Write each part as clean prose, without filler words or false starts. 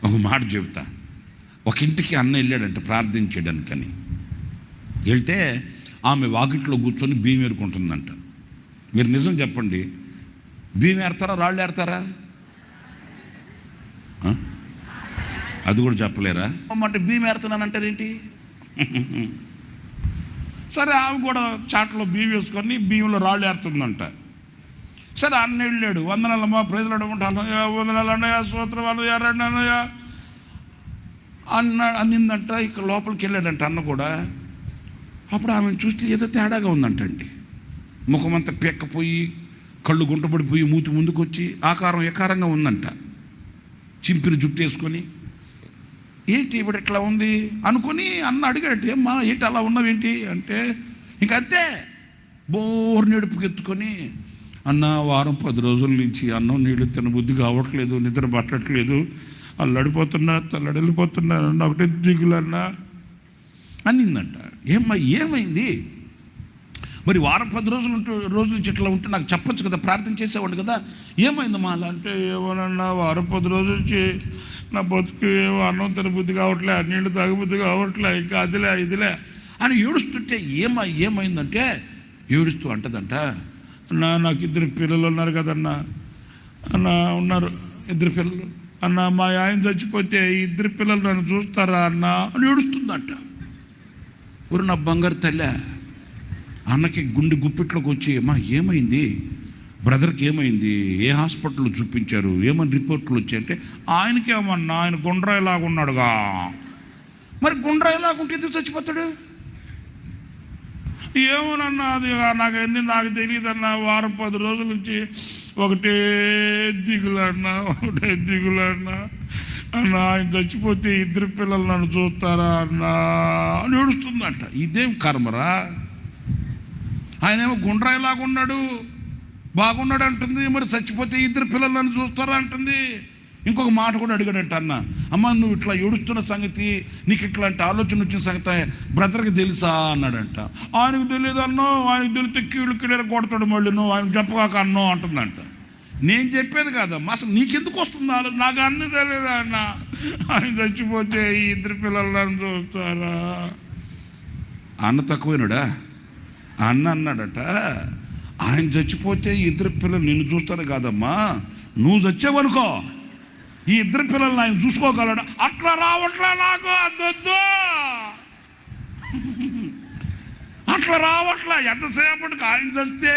ఒక మాట చెబుతా. ఒక ఇంటికి అన్న వెళ్ళాడంట ప్రార్థించడానికని. వెళ్తే ఆమె వాకిట్లో కూర్చొని బియ్యం ఏరుకుంటుందంట. మీరు నిజం చెప్పండి, బియ్యం ఏరుతారా రాళ్ళు ఏరుతారా? అది కూడా చెప్పలేరా? అంటే బియ్యం ఏరుతున్నానంటారేంటి? సరే, ఆమె కూడా చాట్లో బియ్యం వేసుకొని బియ్యంలో రాళ్ళు ఏరుతుందంట. సరే, అన్న వెళ్ళాడు. వందనాలమ్మా, ప్రజలు అడుగుంటా, వందనాలు అన్నయ్య, స్తోత్రం అన్నయ్య అన్నిందంట. ఇక్కడ లోపలికి వెళ్ళాడంట అన్న కూడా. అప్పుడు ఆమెను చూస్తే ఏదో తేడాగా ఉందంటండి. ముఖం అంతా పెక్కపోయి, కళ్ళు గుంటపడిపోయి, మూతి ముందుకు వచ్చి ఆకారం ఎకారంగా ఉందంట. చింపిరి జుట్టు వేసుకొని, ఏంటి ఇప్పుడు ఇట్లా ఉంది అనుకుని అన్న అడిగాడు, ఏమ్మా ఏంటి అలా ఉన్నావేంటి అంటే, ఇంకంతే బోర్ నడుపుకి ఎత్తుకొని, అన్న వారం 10 రోజుల నుంచి అన్నం నీళ్ళు తినబుద్ధి కావట్లేదు, నిద్ర పట్టట్లేదు, అల్లడిపోతున్నా తల్లడిల్లిపోతున్నా, ఒకటే దిగులన్నా అన్నిందంట. ఏమైంది? మరి వారం 10 రోజుల నుంచి ఇట్లా ఉంటే నాకు చెప్పచ్చు కదా, ప్రార్థన చేసేవాడు కదా, ఏమైందమ్మా అలా అంటే, ఏమోనన్నా వారం 10 రోజుల నుంచి నా బతుకు ఏమో అన్నం తినబుద్ధి కావట్లే, నీళ్ళు తాగబుద్ధి కావట్లే, ఇంకా అదిలే ఇదిలే అని ఏడుస్తుంటే, ఏమైందంటే ఏడుస్తూ అంటదంట, నాకు 2 పిల్లలు ఉన్నారు కదన్నా, అన్న ఉన్నారు 2 పిల్లలు అన్న, మా ఆయన చచ్చిపోతే 2 పిల్లలు నన్ను చూస్తారా అన్న అని ఏడుస్తుందంట. ఊరు నా బంగారు తల్లే. అన్నకి గుండె గుప్పిట్లోకి వచ్చి, అమ్మా ఏమైంది, బ్రదర్కి ఏమైంది, ఏ హాస్పిటల్లో చూపించారు, ఏమని రిపోర్ట్లు వచ్చాయంటే, ఆయనకేమన్నా ఆయన గుండ్రాయిలాగా ఉన్నాడుగా. మరి గుండ్రాయిలాగుంటే ఎందుకు చచ్చిపోతాడు? ఏమోనన్నా అది నాకు తెలియదన్నా, వారం 10 రోజుల నుంచి ఒకటే దిగులన్నా అన్న, ఆయన చచ్చిపోతే 2 పిల్లలు నన్ను చూస్తారా అన్నా అని ఏడుస్తుందంట. ఇదేం కర్మరా? ఆయనేమో గుండ్రాయిలాగా ఉన్నాడు, బాగున్నాడు అంటుంది, మరి చచ్చిపోతే 2 పిల్లలు నన్ను చూస్తారా అంటుంది. ఇంకొక మాట కూడా అడిగాడంట అన్న, అమ్మ నువ్వు ఇట్లా ఏడుస్తున్న సంగతి, నీకు ఇట్లాంటి ఆలోచన వచ్చిన సంగతి బ్రదర్కి తెలుసా అన్నాడంట. ఆయనకు తెలియదు అన్నో, ఆయనకు తెలిస్తే కీళ్ళు కొడతాడు, మళ్ళీ నువ్వు ఆయన చెప్పగాక అన్నో అంటుందంట. నేను చెప్పేది కాదమ్మా, అసలు నీకెందుకు వస్తుందా? నాకు అన్నీ తెలియదా అన్న, ఆయన చచ్చిపోతే 2 పిల్లలు నన్ను చూస్తారా? అన్న తక్కువైనడా? అన్న అన్నాడట, ఆయన చచ్చిపోతే 2 పిల్లలు నిన్ను చూస్తారు కాదమ్మా, నువ్వు చచ్చేవనుకో ఈ 2 పిల్లలు ఆయన చూసుకోగలడు. అట్లా రావట్లే, నాకు అద్దొద్దు, అట్లా రావట్లే. ఎంతసేపటికి ఆయన చస్తే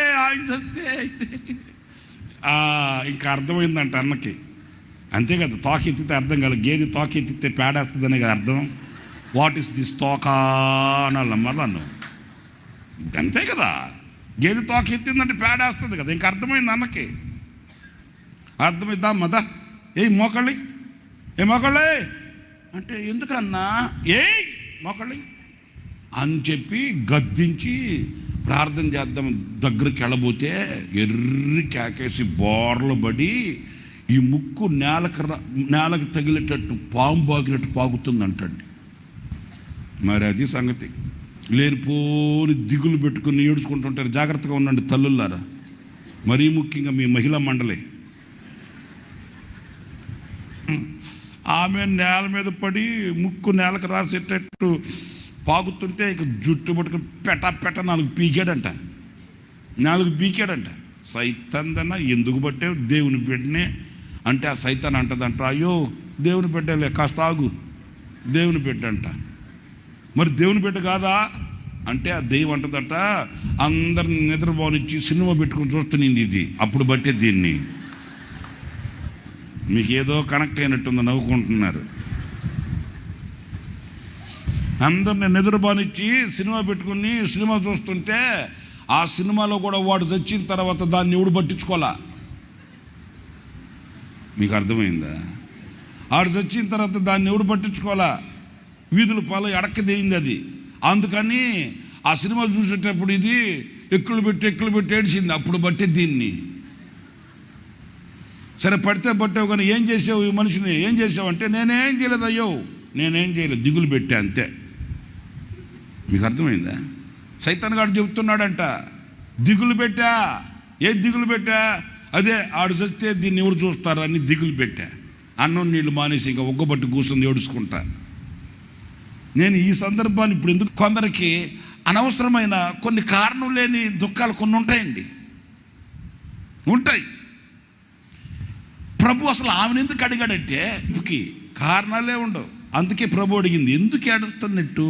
ఇంకా అర్థమైందంట అన్నకి. అంతే కదా, తోక ఎత్తితే అర్థం కాదు, గేదె తోక ఎత్తితే పేడేస్తుందనే కదా అర్థం. వాట్ ఈస్ దిస్ తోక అనాలమ్మా నన్ను, అంతే కదా, గేదె తోక ఎత్తిందంటే పేడేస్తుంది కదా. ఇంక అర్థమైంది అన్నకి. అర్థమైద్దా మదా, ఏ మోకళ్ళి అంటే, ఎందుకన్నా మోకళ్ళి అని చెప్పి గద్దించి ప్రార్థన చేద్దాం దగ్గరికి వెళ్ళబోతే ఎర్రి కేకేసి బోర్లు పడి ఈ ముక్కు నేలకు తగిలేటట్టు పాము బాగినట్టు పాగుతుందంటండి. మరి అది సంగతి. లేనిపోని దిగులు పెట్టుకుని ఏడుచుకుంటుంటారు. జాగ్రత్తగా ఉండండి తల్లులారా, మరీ ముఖ్యంగా మీ మహిళా మండలి. ఆమె నేల మీద పడి ముక్కు నేలకు రాసేటట్టు పాగుతుంటే ఇక జుట్టు పట్టుకుని పెట్ట 4 పీకాడంట. సైతాందన్న ఎందుకు పట్టే దేవుని బిడ్డనే అంటే, ఆ సైతాన్ అంటదంట, అయ్యో దేవుని బిడ్డలే కాస్త ఆగు, దేవుని బిడ్డ అంట. మరి దేవుని బిడ్డ కాదా అంటే, ఆ దెయ్యం అంటదంట, అందరిని నిద్రపోనిచ్చి సినిమా పెట్టుకుని చూస్తుంది ఇది, అప్పుడు బట్టే దీన్ని. మీకు ఏదో కనెక్ట్ అయినట్టుంది, నవ్వుకుంటున్నారు. అందరిని నిద్రపోనిచ్చి సినిమా పెట్టుకుని సినిమా చూస్తుంటే, ఆ సినిమాలో కూడా వాడు చచ్చిన తర్వాత దాన్ని ఎవడు పట్టించుకోవాలా? మీకు అర్థమైందా? ఆడు చచ్చిన తర్వాత దాన్ని ఎవడు పట్టించుకోవాలా? వీధుల పాలు ఎడక్కదేయింది అది. అందుకని ఆ సినిమా చూసేటప్పుడు ఇది ఎక్కులు పెట్టి ఏడిచింది, అప్పుడు బట్టే దీన్ని. సరే పడితే పట్టావు, కానీ ఏం చేసావు ఈ మనిషిని, ఏం చేసావు అంటే, నేనేం చేయలేదు అయ్యో, నేనేం చేయలేదు, దిగులు పెట్టా అంతే. మీకు అర్థమైందా? సైతాన్ గాడు చెబుతున్నాడంట, దిగులు పెట్టా. ఏ దిగులు పెట్టా? అదే ఆడు చస్తే దీన్ని ఎవరు చూస్తారని దిగులు పెట్టా. అన్నం నీళ్ళు మానేసి ఇంకా ఒగ్గబట్టి కూర్చొని ఏడుచుకుంటా. నేను ఈ సందర్భాన్ని ఇప్పుడు ఎందుకు, కొందరికి అనవసరమైన కొన్ని కారణం లేని దుఃఖాలు కొన్ని ఉంటాయండి, ఉంటాయి. ప్రభు అసలు ఆమెను ఎందుకు అడిగాడంటే కారణాలే ఉండవు. అందుకే ప్రభు అడిగింది, ఎందుకు ఏడుస్తున్నట్టు?